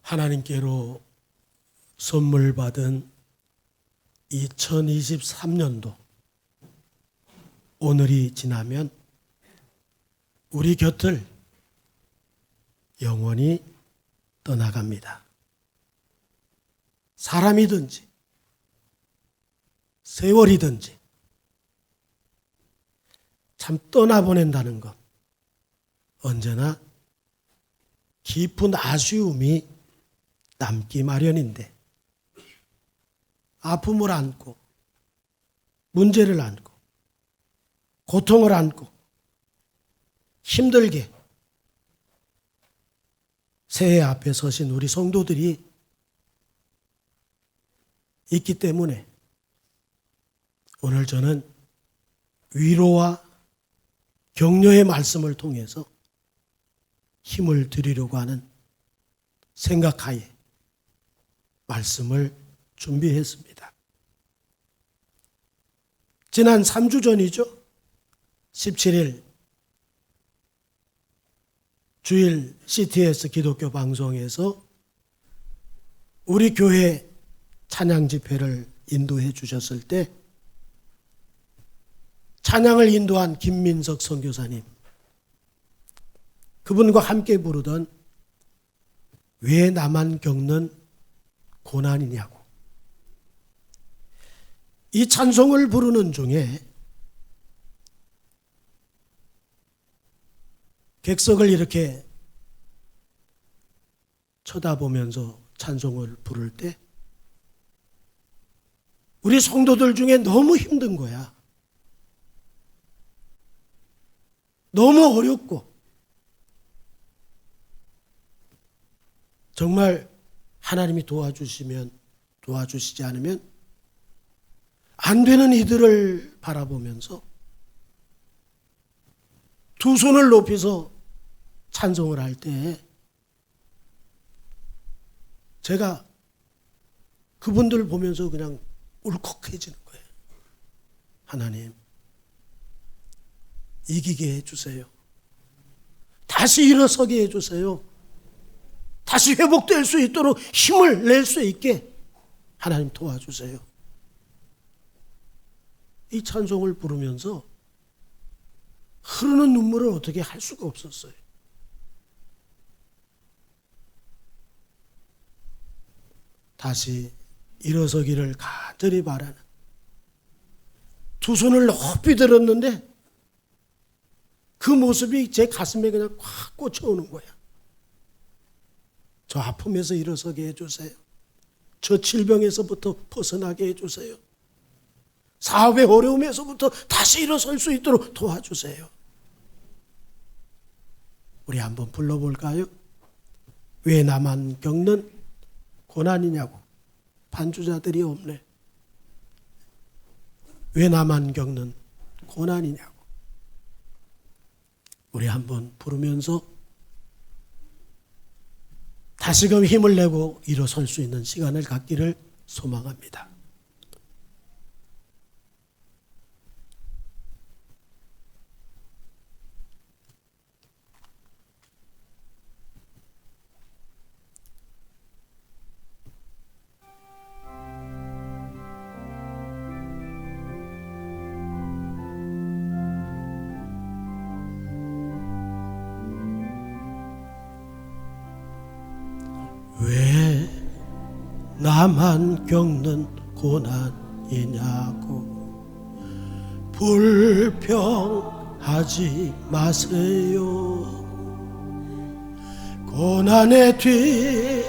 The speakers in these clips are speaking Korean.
하나님께로 선물 받은 2023년도 오늘이 지나면 우리 곁을 영원히 떠나갑니다. 사람이든지 세월이든지 참 떠나보낸다는 것 언제나 깊은 아쉬움이 남기 마련인데 아픔을 안고 문제를 안고 고통을 안고 힘들게 새해 앞에 서신 우리 성도들이 있기 때문에 오늘 저는 위로와 격려의 말씀을 통해서 힘을 드리려고 하는 생각하에 말씀을 준비했습니다. 지난 3주 전이죠. 17일 주일 CTS 기독교 방송에서 우리 교회 찬양 집회를 인도해 주셨을 때 찬양을 인도한 김민석 선교사님, 그분과 함께 부르던 왜 나만 겪는 고난이냐고, 이 찬송을 부르는 중에 객석을 이렇게 쳐다보면서 찬송을 부를 때 우리 성도들 중에 너무 힘든 거야. 너무 어렵고 정말 하나님이 도와주시면 도와주시지 않으면 안 되는 이들을 바라보면서 두 손을 높여서 찬송을 할 때 제가 그분들 보면서 그냥 울컥해지는 거예요. 하나님, 이기게 해주세요. 다시 일어서게 해주세요. 다시 회복될 수 있도록 힘을 낼 수 있게 하나님 도와주세요. 이 찬송을 부르면서 흐르는 눈물을 어떻게 할 수가 없었어요. 다시 일어서기를 간절히 바라는, 두 손을 높이 들었는데 그 모습이 제 가슴에 그냥 확 꽂혀오는 거야. 저 아픔에서 일어서게 해주세요. 저 질병에서부터 벗어나게 해주세요. 사업의 어려움에서부터 다시 일어설 수 있도록 도와주세요. 우리 한번 불러볼까요? 왜 나만 겪는 고난이냐고. 반주자들이 없네. 왜 나만 겪는 고난이냐고. 우리 한번 부르면서 다시금 힘을 내고 일어설 수 있는 시간을 갖기를 소망합니다. 왜 나만 겪는 고난이냐고 불평하지 마세요. 고난의 뒤편에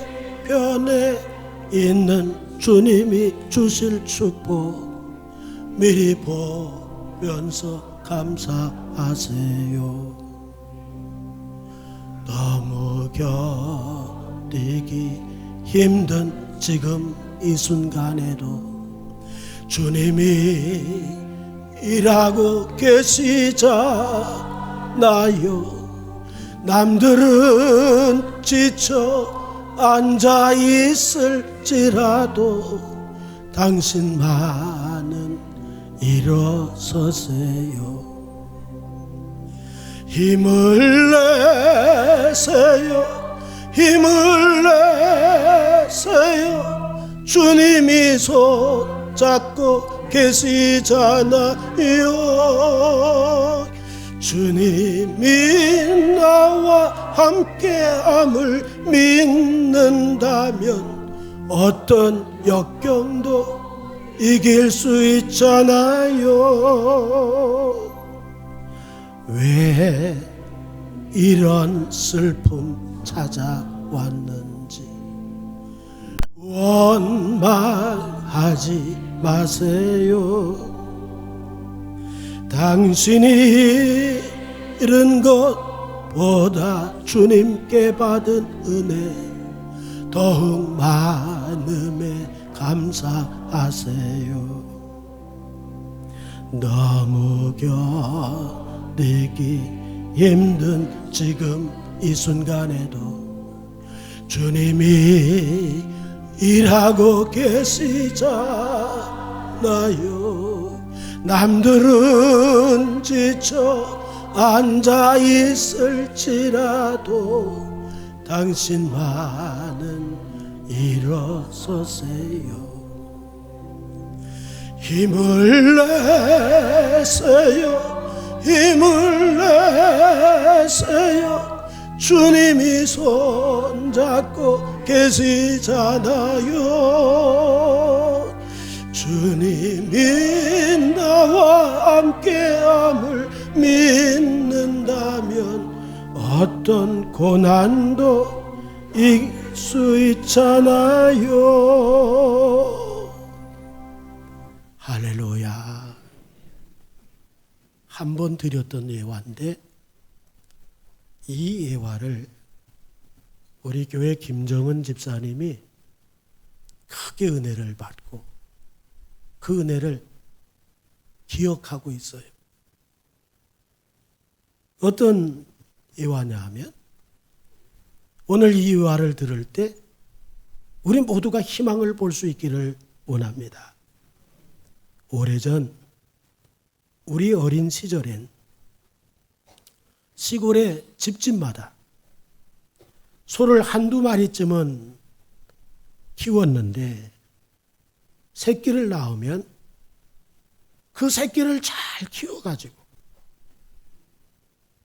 있는 주님이 주실 축복 미리 보면서 감사하세요. 너무 견디기 힘든 지금 이 순간에도 주님이 일하고 계시잖아요. 남들은 지쳐 앉아 있을지라도 당신만은 일어서세요. 힘을 내세요. 힘을 일어서세요. 주님이 손잡고 계시잖아요. 주님이 나와 함께함을 믿는다면 어떤 역경도 이길 수 있잖아요. 왜 이런 슬픔 찾아왔는지 원망하지 마세요. 당신이 잃은 것보다 주님께 받은 은혜 더욱 많음에 감사하세요. 너무 견디기 힘든 지금 이 순간에도 주님이 일하고 계시잖아요. 남들은 지쳐 앉아 있을지라도 당신만은 일어서세요. 힘을 내세요. 힘을 내세요. 주님이 손잡고 계시잖아요. 주님이 나와 함께함을 믿는다면 어떤 고난도 이길 수 있잖아요. 할렐루야. 한 번 드렸던 예화인데 이 예화를 우리 교회 김정은 집사님이 크게 은혜를 받고 그 은혜를 기억하고 있어요. 어떤 예화냐 하면 오늘 이 예화를 들을 때 우리 모두가 희망을 볼 수 있기를 원합니다. 오래전 우리 어린 시절엔 시골의 집집마다 소를 한두 마리쯤은 키웠는데 새끼를 낳으면 그 새끼를 잘 키워가지고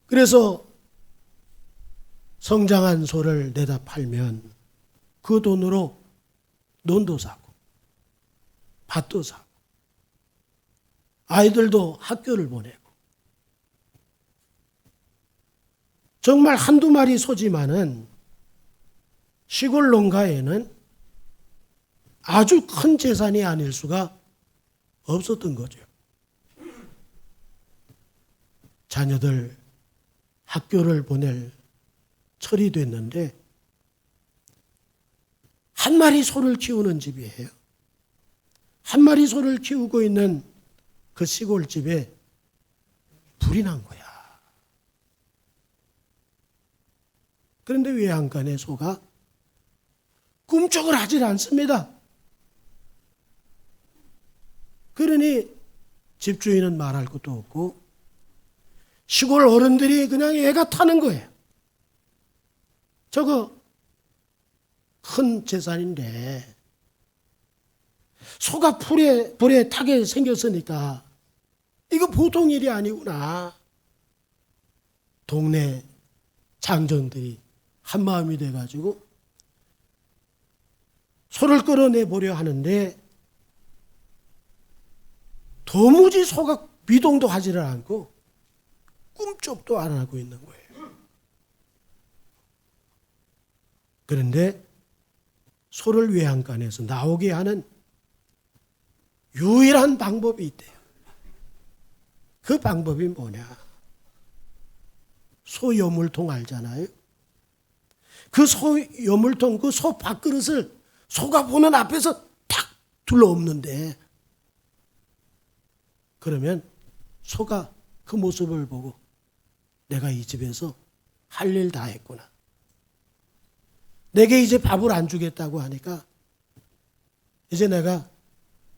그래서 성장한 소를 내다 팔면 그 돈으로 논도 사고 밭도 사고 아이들도 학교를 보내고 정말 한두 마리 소지만은 시골 농가에는 아주 큰 재산이 아닐 수가 없었던 거죠. 자녀들 학교를 보낼 철이 됐는데 한 마리 소를 키우는 집이에요. 한 마리 소를 키우고 있는 그 시골집에 불이 난 거야. 그런데 외양간에 소가 꿈쩍을 하질 않습니다. 그러니 집주인은 말할 것도 없고 시골 어른들이 그냥 애가 타는 거예요. 저거 큰 재산인데 소가 불에 타게 생겼으니까 이거 보통 일이 아니구나. 동네 장정들이 한마음이 돼가지고 소를 끌어내보려 하는데 도무지 소가 미동도 하지를 않고 꿈쩍도 안 하고 있는 거예요. 그런데 소를 외양간에서 나오게 하는 유일한 방법이 있대요. 그 방법이 뭐냐? 소 여물통 알잖아요? 그 소 여물통, 그 소 밥그릇을 소가 보는 앞에서 탁 둘러엎는데 그러면 소가 그 모습을 보고 내가 이 집에서 할 일 다 했구나. 내게 이제 밥을 안 주겠다고 하니까 이제 내가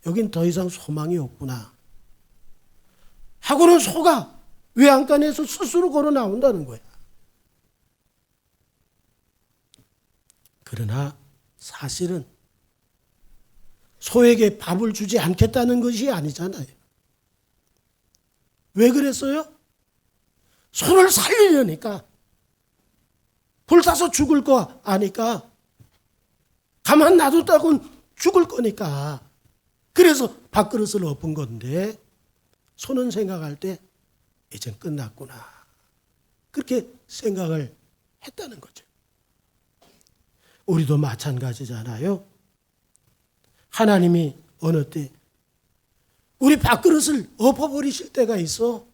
여긴 더 이상 소망이 없구나 하고는 소가 외양간에서 스스로 걸어 나온다는 거야. 그러나 사실은 소에게 밥을 주지 않겠다는 것이 아니잖아요. 왜 그랬어요? 소를 살리려니까. 불타서 죽을 거 아니까. 가만 놔뒀다고는 죽을 거니까. 그래서 밥그릇을 엎은 건데 소는 생각할 때 이젠 끝났구나. 그렇게 생각을 했다는 거죠. 우리도 마찬가지잖아요. 하나님이 어느 때 우리 밥그릇을 엎어버리실 때가 있어.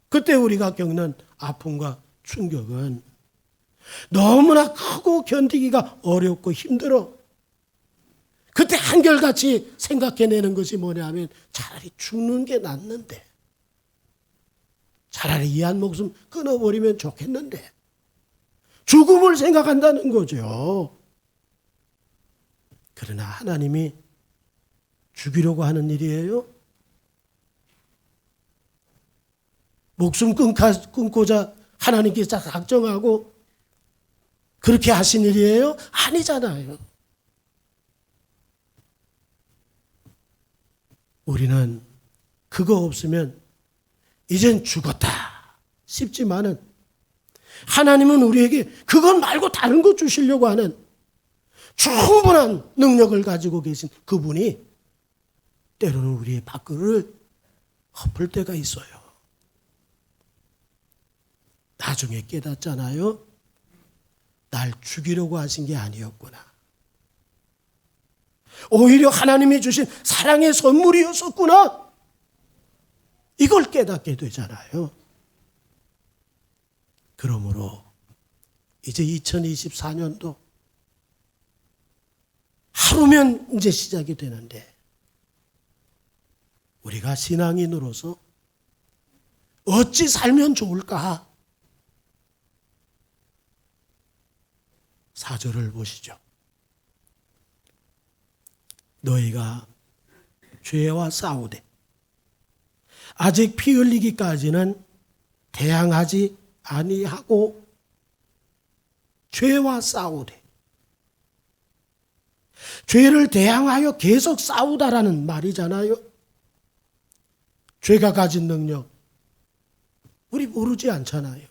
그때 우리가 겪는 아픔과 충격은 너무나 크고 견디기가 어렵고 힘들어. 그때 한결같이 생각해내는 것이 뭐냐면 차라리 죽는 게 낫는데, 차라리 이 한 목숨 끊어버리면 좋겠는데, 죽음을 생각한다는 거죠. 그러나 하나님이 죽이려고 하는 일이에요? 목숨 끊고자 하나님께서 작정하고 그렇게 하신 일이에요? 아니잖아요. 우리는 그거 없으면 이젠 죽었다 싶지만은 하나님은 우리에게 그것 말고 다른 거 주시려고 하는 충분한 능력을 가지고 계신 그분이 때로는 우리의 밥그릇을 엎을 때가 있어요. 나중에 깨닫잖아요. 날 죽이려고 하신 게 아니었구나. 오히려 하나님이 주신 사랑의 선물이었었구나. 이걸 깨닫게 되잖아요. 그러므로 이제 2024년도 하루면 이제 시작이 되는데 우리가 신앙인으로서 어찌 살면 좋을까? 4절을 보시죠. 너희가 죄와 싸우되 아직 피 흘리기까지는 대항하지 아니하고 죄와 싸우되, 죄를 대항하여 계속 싸우다라는 말이잖아요. 죄가 가진 능력 우리 모르지 않잖아요.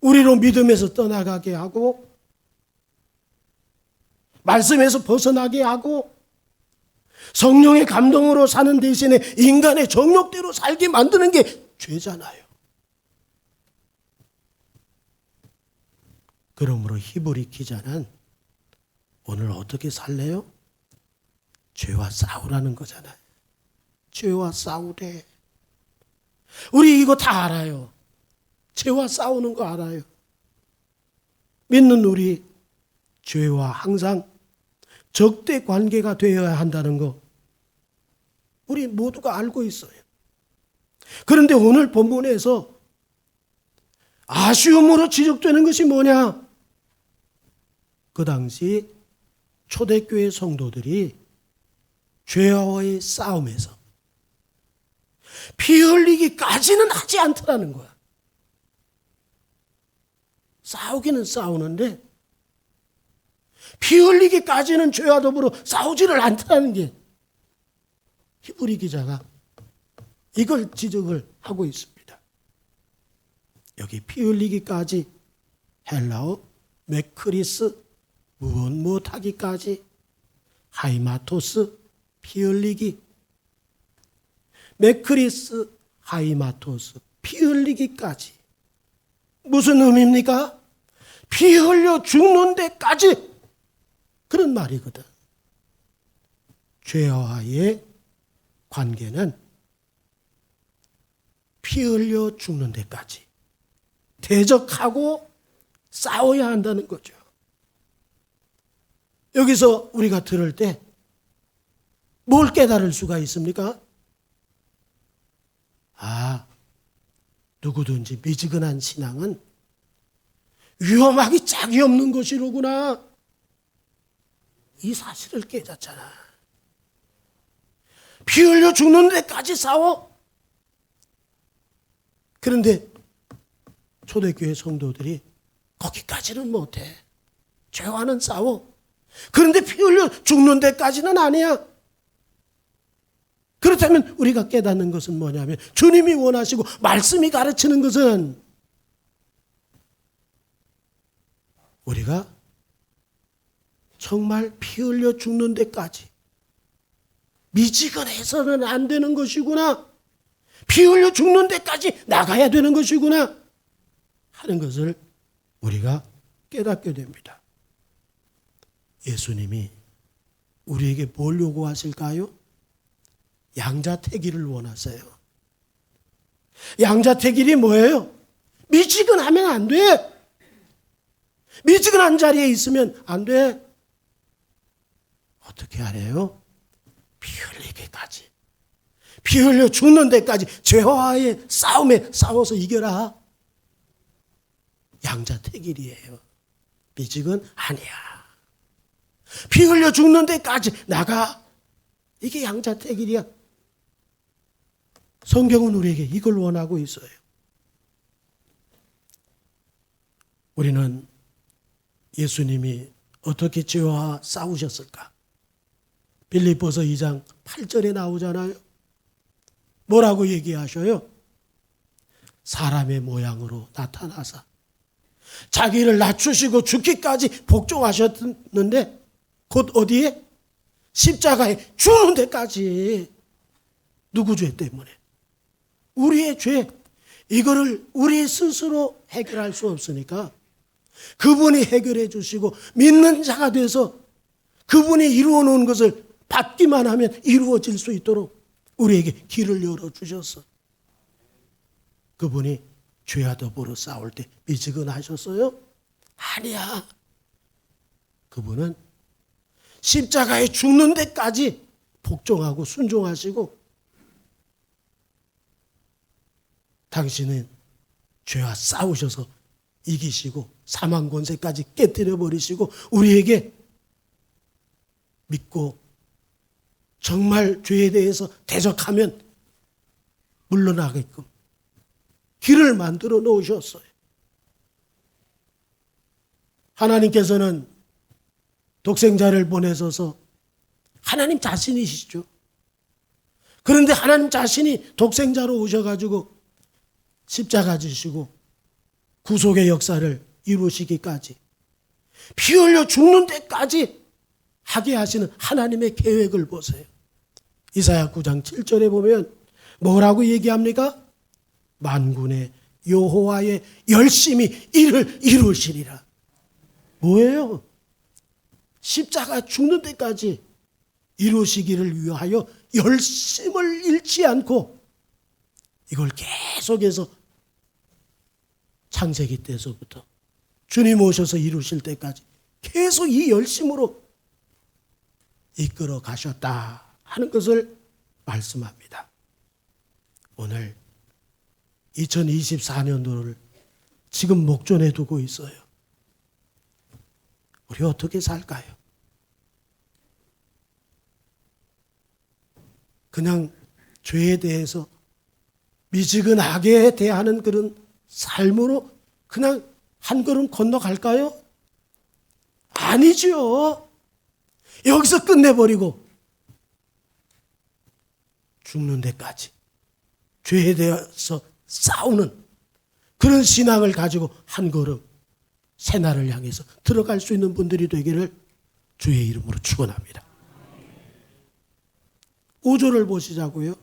우리로 믿음에서 떠나가게 하고 말씀에서 벗어나게 하고 성령의 감동으로 사는 대신에 인간의 정욕대로 살게 만드는 게 죄잖아요. 그러므로 히브리 기자는 오늘 어떻게 살래요? 죄와 싸우라는 거잖아요. 죄와 싸우래. 우리 이거 다 알아요. 죄와 싸우는 거 알아요. 믿는 우리 죄와 항상 적대 관계가 되어야 한다는 거 우리 모두가 알고 있어요. 그런데 오늘 본문에서 아쉬움으로 지적되는 것이 뭐냐? 그 당시 초대교회 성도들이 죄와의 싸움에서 피 흘리기까지는 하지 않더라는 거야. 싸우기는 싸우는데 피 흘리기까지는 죄와 더불어 싸우지를 않더라는 게 히브리 기자가 이걸 지적을 하고 있습니다. 여기 피 흘리기까지 헬라어 메크리스 무엇 하기까지 하이마토스 피 흘리기 메크리스 하이마토스 피 흘리기까지 무슨 의미입니까? 피 흘려 죽는 데까지 그런 말이거든. 죄와의 관계는 피 흘려 죽는 데까지 대적하고 싸워야 한다는 거죠. 여기서 우리가 들을 때 뭘 깨달을 수가 있습니까? 누구든지 미지근한 신앙은 위험하기 짝이 없는 것이로구나. 이 사실을 깨닫잖아. 피 흘려 죽는 데까지 싸워. 그런데 초대교회 성도들이 거기까지는 못해. 죄와는 싸워. 그런데 피 흘려 죽는 데까지는 아니야. 그렇다면 우리가 깨닫는 것은 뭐냐면, 주님이 원하시고 말씀이 가르치는 것은 우리가 정말 피 흘려 죽는 데까지 미지근해서는 안 되는 것이구나, 피 흘려 죽는 데까지 나가야 되는 것이구나 하는 것을 우리가 깨닫게 됩니다. 예수님이 우리에게 뭘 요구하실까요? 양자택일을 원하세요. 양자택일이 뭐예요? 미지근하면 안 돼. 미지근한 자리에 있으면 안 돼. 어떻게 하래요? 피 흘리기까지, 피 흘려 죽는 데까지 죄와의 싸움에 싸워서 이겨라. 양자택일이에요. 미지근 아니야. 피 흘려 죽는 데까지 나가. 이게 양자택일이야. 성경은 우리에게 이걸 원하고 있어요. 우리는 예수님이 어떻게 죄와 싸우셨을까? 빌립보서 2장 8절에 나오잖아요. 뭐라고 얘기하셔요? 사람의 모양으로 나타나사 자기를 낮추시고 죽기까지 복종하셨는데, 곧 어디에? 십자가에 죽는 데까지. 누구 죄 때문에? 우리의 죄. 이거를 우리 스스로 해결할 수 없으니까 그분이 해결해 주시고 믿는 자가 돼서 그분이 이루어 놓은 것을 받기만 하면 이루어질 수 있도록 우리에게 길을 열어주셨어. 그분이 죄와 더불어 싸울 때 미지근하셨어요? 아니야. 그분은 십자가에 죽는 데까지 복종하고 순종하시고, 당신은 죄와 싸우셔서 이기시고 사망 권세까지 깨뜨려 버리시고 우리에게 믿고 정말 죄에 대해서 대적하면 물러나게끔 길을 만들어 놓으셨어요. 하나님께서는 독생자를 보내셔서, 하나님 자신이시죠. 그런데 하나님 자신이 독생자로 오셔가지고 십자가 지시고 구속의 역사를 이루시기까지, 피 흘려 죽는 데까지 하게 하시는 하나님의 계획을 보세요. 이사야 9장 7절에 보면 뭐라고 얘기합니까? 만군의 여호와의 열심히 이를 이루시리라. 뭐예요? 십자가 죽는 데까지 이루시기를 위하여 열심을 잃지 않고, 이걸 계속해서 창세기 때서부터 주님 오셔서 이루실 때까지 계속 이 열심으로 이끌어 가셨다 하는 것을 말씀합니다. 오늘 2024년도를 지금 목전에 두고 있어요. 우리 어떻게 살까요? 그냥 죄에 대해서 미지근하게 대하는 그런 삶으로 그냥 한 걸음 건너갈까요? 아니죠. 여기서 끝내버리고 죽는 데까지 죄에 대해서 싸우는 그런 신앙을 가지고 한 걸음 새날을 향해서 들어갈 수 있는 분들이 되기를 주의 이름으로 축원합니다. 5절을 보시자고요.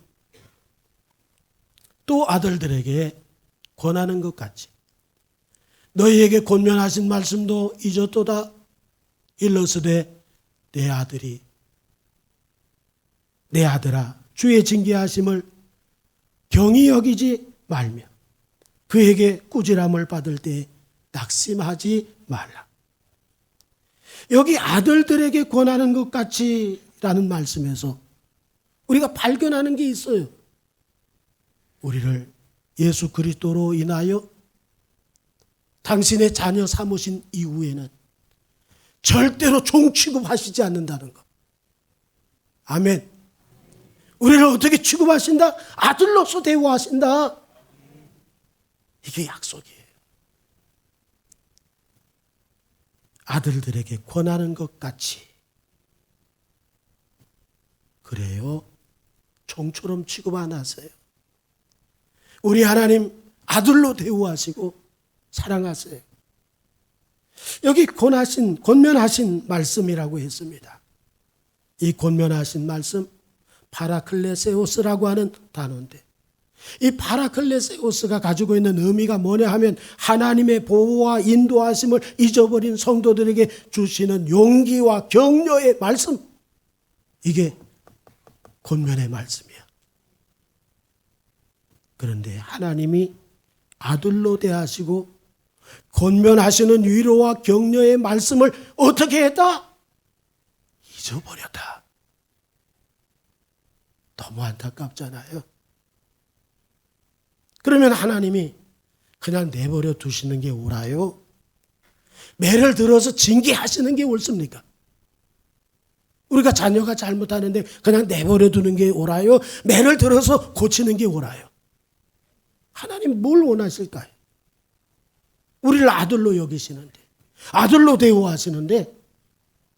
또 아들들에게 권하는 것 같이 너희에게 권면하신 말씀도 잊었도다. 일러스되 내 아들아 주의 징계하심을 경히 여기지 말며 그에게 꾸지람을 받을 때 낙심하지 말라. 여기 아들들에게 권하는 것 같이라는 말씀에서 우리가 발견하는 게 있어요. 우리를 예수 그리스도로 인하여 당신의 자녀 삼으신 이후에는 절대로 종 취급하시지 않는다는 것. 아멘. 우리를 어떻게 취급하신다? 아들로서 대우하신다. 이게 약속이에요. 아들들에게 권하는 것 같이. 그래요. 종처럼 취급 안 하세요. 우리 하나님 아들로 대우하시고 사랑하세요. 여기 권면하신 말씀이라고 했습니다. 이 권면하신 말씀 파라클레세오스라고 하는 단어인데, 이 파라클레세오스가 가지고 있는 의미가 뭐냐 하면 하나님의 보호와 인도하심을 잊어버린 성도들에게 주시는 용기와 격려의 말씀, 이게 권면의 말씀이야. 그런데 하나님이 아들로 대하시고 권면하시는 위로와 격려의 말씀을 어떻게 했다? 잊어버렸다. 너무 안타깝잖아요. 그러면 하나님이 그냥 내버려 두시는 게 옳아요? 매를 들어서 징계하시는 게 옳습니까? 우리가 자녀가 잘못하는데 그냥 내버려 두는 게 옳아요? 매를 들어서 고치는 게 옳아요? 하나님 뭘 원하실까요? 우리를 아들로 여기시는데, 아들로 대우하시는데,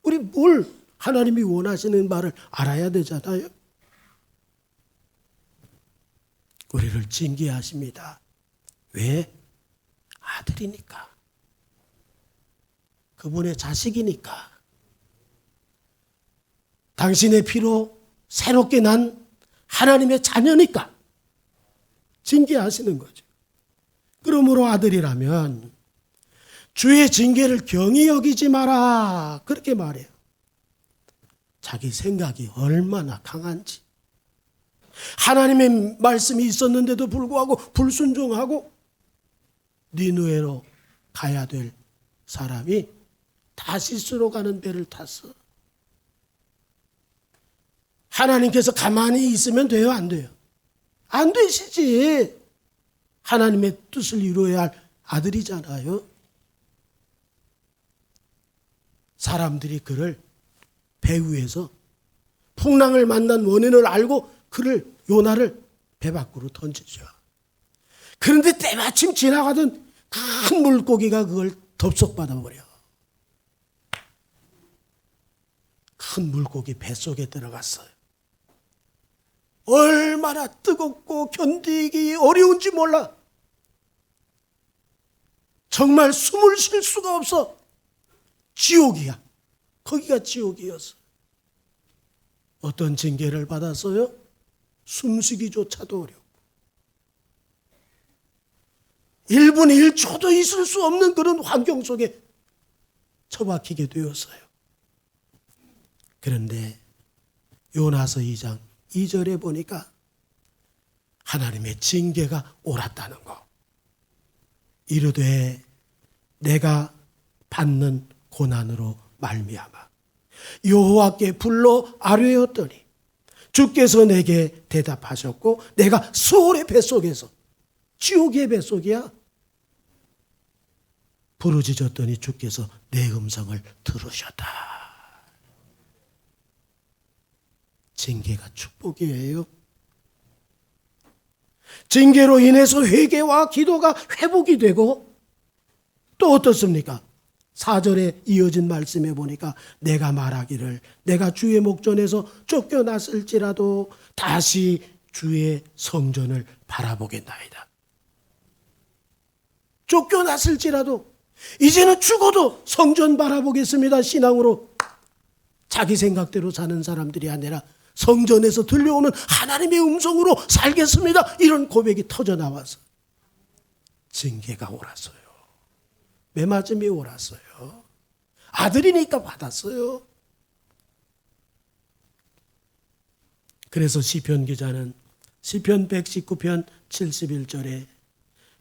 우리 뭘 하나님이 원하시는 바를 알아야 되잖아요. 우리를 징계하십니다. 왜? 아들이니까. 그분의 자식이니까. 당신의 피로 새롭게 난 하나님의 자녀니까 징계하시는 거죠. 그러므로 아들이라면 주의 징계를 경히 여기지 마라, 그렇게 말해요. 자기 생각이 얼마나 강한지, 하나님의 말씀이 있었는데도 불구하고 불순종하고 니느웨로 가야 될 사람이 다시스로 가는 배를 탔어. 하나님께서 가만히 있으면 돼요, 안 돼요? 안 되시지. 하나님의 뜻을 이루어야 할 아들이잖아요. 사람들이 그를 배 위에서 풍랑을 만난 원인을 알고 요나를 배 밖으로 던지죠. 그런데 때마침 지나가던 큰 물고기가 그걸 덥석받아버려. 큰 물고기 뱃속에 들어갔어요. 얼마나 뜨겁고 견디기 어려운지 몰라. 정말 숨을 쉴 수가 없어. 지옥이야. 거기가 지옥이었어. 어떤 징계를 받았어요? 숨쉬기조차도 어렵고 1분 1초도 있을 수 없는 그런 환경 속에 처박히게 되었어요. 그런데 요나서 2장 2절에 보니까 하나님의 징계가 옳았다는 거. 이르되 내가 받는 고난으로 말미암아 여호와께 불러 아뢰었더니 주께서 내게 대답하셨고 내가 수월의 뱃속에서, 지옥의 뱃속이야, 부르짖었더니 주께서 내 음성을 들으셨다. 징계가 축복이에요. 징계로 인해서 회개와 기도가 회복이 되고, 또 어떻습니까? 4절에 이어진 말씀에 보니까 내가 말하기를 내가 주의 목전에서 쫓겨났을지라도 다시 주의 성전을 바라보겠나이다. 쫓겨났을지라도 이제는 죽어도 성전 바라보겠습니다. 신앙으로 자기 생각대로 사는 사람들이 아니라 성전에서 들려오는 하나님의 음성으로 살겠습니다. 이런 고백이 터져 나와서 징계가 옳았어요. 매맞음이 옳았어요. 아들이니까 받았어요. 그래서 시편 기자는 시편 119편 71절에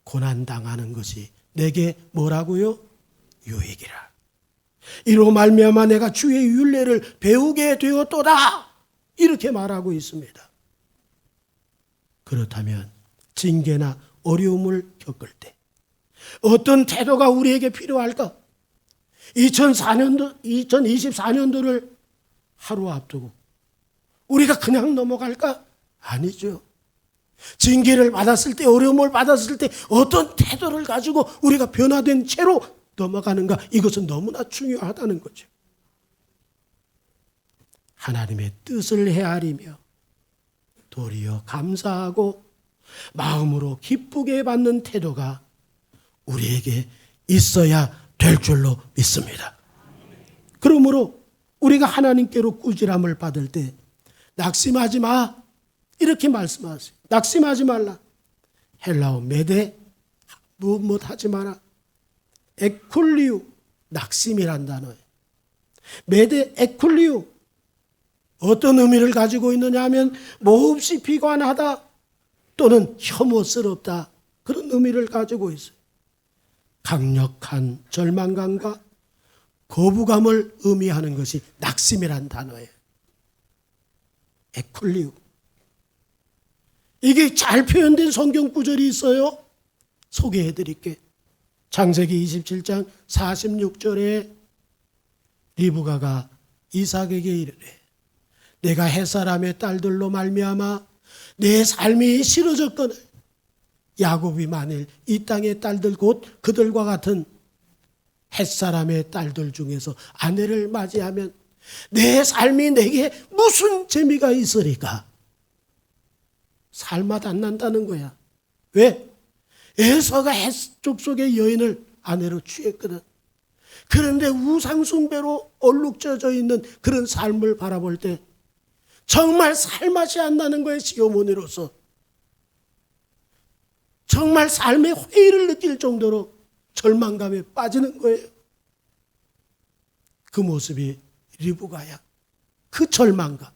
고난당하는 것이 내게 뭐라고요? 유익이라. 이로 말미암아 내가 주의 율례를 배우게 되었도다. 이렇게 말하고 있습니다. 그렇다면 징계나 어려움을 겪을 때 어떤 태도가 우리에게 필요할까? 2024년도를 하루 앞두고 우리가 그냥 넘어갈까? 아니죠. 징계를 받았을 때, 어려움을 받았을 때 어떤 태도를 가지고 우리가 변화된 채로 넘어가는가? 이것은 너무나 중요하다는 거죠. 하나님의 뜻을 헤아리며 도리어 감사하고 마음으로 기쁘게 받는 태도가 우리에게 있어야 될 줄로 믿습니다. 그러므로 우리가 하나님께로 꾸지람을 받을 때 낙심하지 마 이렇게 말씀하세요. 낙심하지 말라. 헬라어 메데 무엇 하지 마라. 에쿨리우 낙심이란 단어예요. 메데 에쿨리우 어떤 의미를 가지고 있느냐 하면 몹시 비관하다 또는 혐오스럽다 그런 의미를 가지고 있어요. 강력한 절망감과 거부감을 의미하는 것이 낙심이란 단어예요. 에쿨리우. 이게 잘 표현된 성경 구절이 있어요. 소개해 드릴게요. 창세기 27장 46절에 리브가가 이삭에게 이르되 내가 햇사람의 딸들로 말미암아 내 삶이 싫어졌거늘 야곱이 만일 이 땅의 딸들 곧 그들과 같은 햇사람의 딸들 중에서 아내를 맞이하면 내 삶이 내게 무슨 재미가 있으리까? 살맛 안 난다는 거야. 왜? 에서가 햇 족속의 여인을 아내로 취했거든. 그런데 우상숭배로 얼룩져져 있는 그런 삶을 바라볼 때 정말 살맛이 안 나는 거예요. 시어머니로서. 정말 삶의 회의를 느낄 정도로 절망감에 빠지는 거예요. 그 모습이 리브가야. 그 절망감,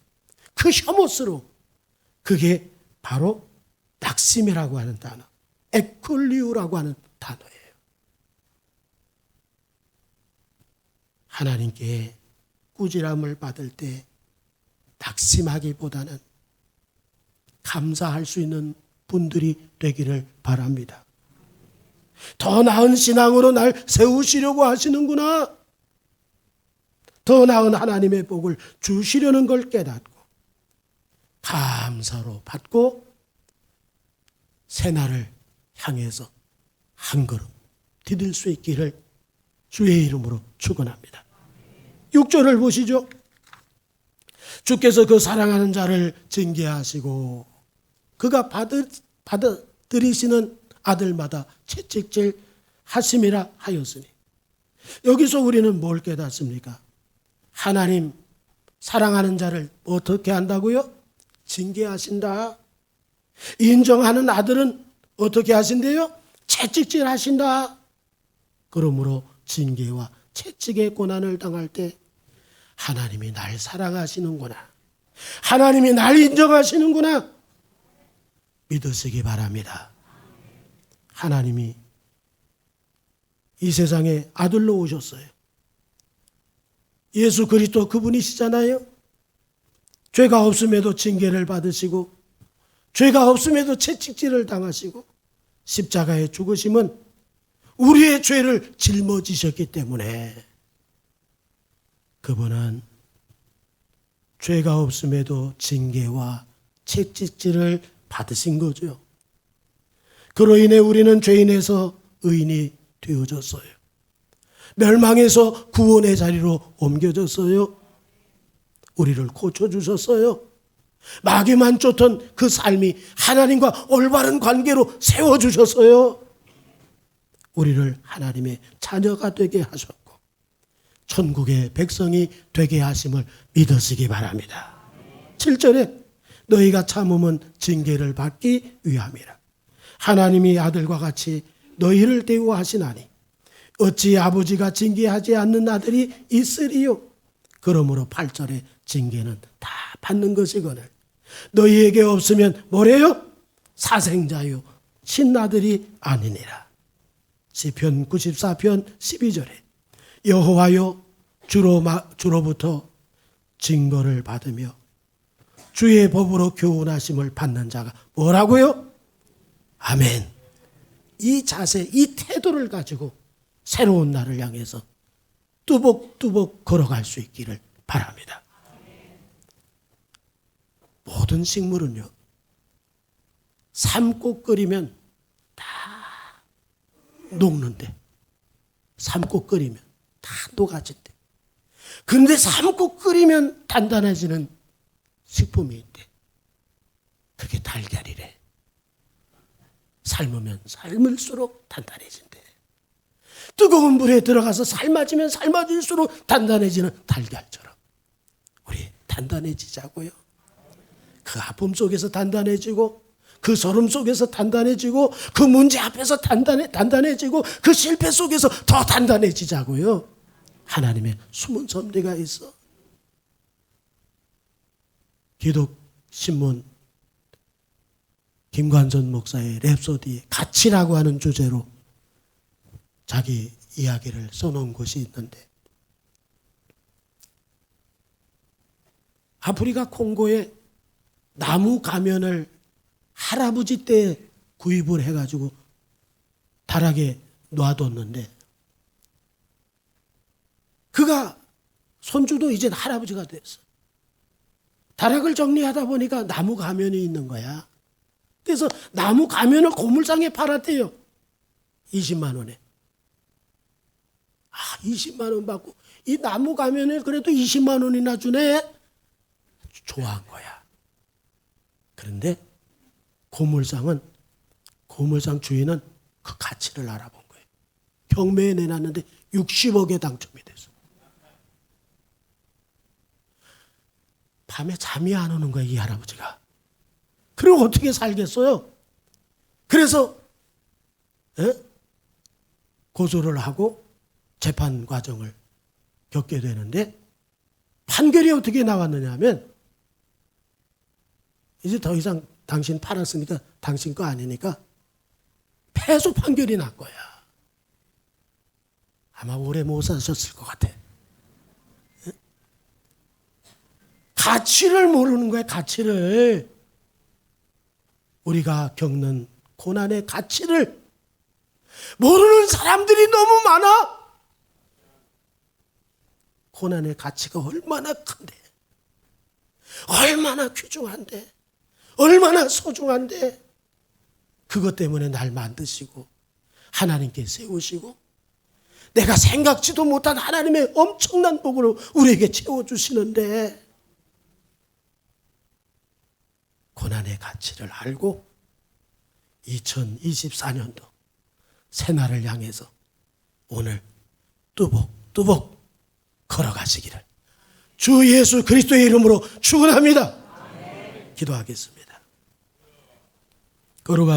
그 혐오스러움, 그게 바로 낙심이라고 하는 단어, 에쿨리우라고 하는 단어예요. 하나님께 꾸지람을 받을 때 낙심하기보다는 감사할 수 있는 분들이 되기를 바랍니다. 더 나은 신앙으로 날 세우시려고 하시는구나. 더 나은 하나님의 복을 주시려는 걸 깨닫고 감사로 받고 새날을 향해서 한 걸음 디딜 수 있기를 주의 이름으로 축원합니다. 6절을 보시죠. 주께서 그 사랑하는 자를 징계하시고 그가 받아들이시는 아들마다 채찍질 하심이라 하였으니 여기서 우리는 뭘 깨닫습니까? 하나님 사랑하는 자를 어떻게 한다고요? 징계하신다. 인정하는 아들은 어떻게 하신대요? 채찍질 하신다. 그러므로 징계와 채찍의 고난을 당할 때 하나님이 날 사랑하시는구나. 하나님이 날 인정하시는구나. 믿으시기 바랍니다. 하나님이 이 세상에 아들로 오셨어요. 예수 그리스도 그분이시잖아요. 죄가 없음에도 징계를 받으시고 죄가 없음에도 채찍질을 당하시고 십자가에 죽으심은 우리의 죄를 짊어지셨기 때문에 그분은 죄가 없음에도 징계와 채찍질을 받으신 거죠. 그로 인해 우리는 죄인에서 의인이 되어졌어요. 멸망에서 구원의 자리로 옮겨졌어요. 우리를 고쳐주셨어요. 마귀만 쫓던 그 삶이 하나님과 올바른 관계로 세워주셨어요. 우리를 하나님의 자녀가 되게 하셨고 천국의 백성이 되게 하심을 믿으시기 바랍니다. 7절에 너희가 참음은 징계를 받기 위함이라. 하나님이 아들과 같이 너희를 대우하시나니 어찌 아버지가 징계하지 않는 아들이 있으리요. 그러므로 8절에 징계는 다 받는 것이거늘 너희에게 없으면 뭐래요? 사생자요 신아들이 아니니라. 시편 94편 12절에 여호와여 주로부터 징벌을 받으며 주의 법으로 교훈하심을 받는 자가 뭐라고요? 아멘. 이 자세, 이 태도를 가지고 새로운 날을 향해서 뚜벅뚜벅 걸어갈 수 있기를 바랍니다. 모든 식물은요, 삶고 끓이면 다 녹는데 삶고 끓이면 다 녹아진대. 근데 삶고 끓이면 단단해지는 식품이 있대. 그게 달걀이래. 삶으면 삶을수록 단단해진대. 뜨거운 물에 들어가서 삶아지면 삶아질수록 단단해지는 달걀처럼 우리 단단해지자고요. 그 아픔 속에서 단단해지고, 그 소름 속에서 단단해지고, 그 문제 앞에서 단단해지고, 그 실패 속에서 더 단단해지자고요. 하나님의 숨은 섭리가 있어. 기독신문 김관선 목사의 랩소디에 가치라고 하는 주제로 자기 이야기를 써놓은 곳이 있는데, 아프리카 콩고에 나무 가면을 할아버지 때 구입을 해가지고 다락에 놔뒀는데, 그가 손주도 이제 할아버지가 됐어. 다락을 정리하다 보니까 나무 가면이 있는 거야. 그래서 나무 가면을 고물상에 팔았대요. 20만 원에. 20만 원 받고 이 나무 가면을 그래도 20만 원이나 주네. 좋아한 거야. 그런데 고물상 주인은 그 가치를 알아본 거예요. 경매에 내놨는데 60억에 당첨이 됐어. 밤에 잠이 안 오는 거야, 이 할아버지가. 그럼 어떻게 살겠어요? 그래서 고소를 하고 재판 과정을 겪게 되는데, 판결이 어떻게 나왔느냐 하면, 이제 더 이상 당신 팔았으니까 당신 거 아니니까 패소 판결이 난 거야. 아마 오래 못 사셨을 것 같아. 가치를 모르는 거야, 가치를. 우리가 겪는 고난의 가치를 모르는 사람들이 너무 많아. 고난의 가치가 얼마나 큰데, 얼마나 귀중한데, 얼마나 소중한데, 그것 때문에 날 만드시고 하나님께 세우시고 내가 생각지도 못한 하나님의 엄청난 복으로 우리에게 채워주시는데, 고난의 가치를 알고 2024년도 새날을 향해서 오늘 뚜벅뚜벅 걸어가시기를 주 예수 그리스도의 이름으로 축원합니다. 기도하겠습니다. 걸어가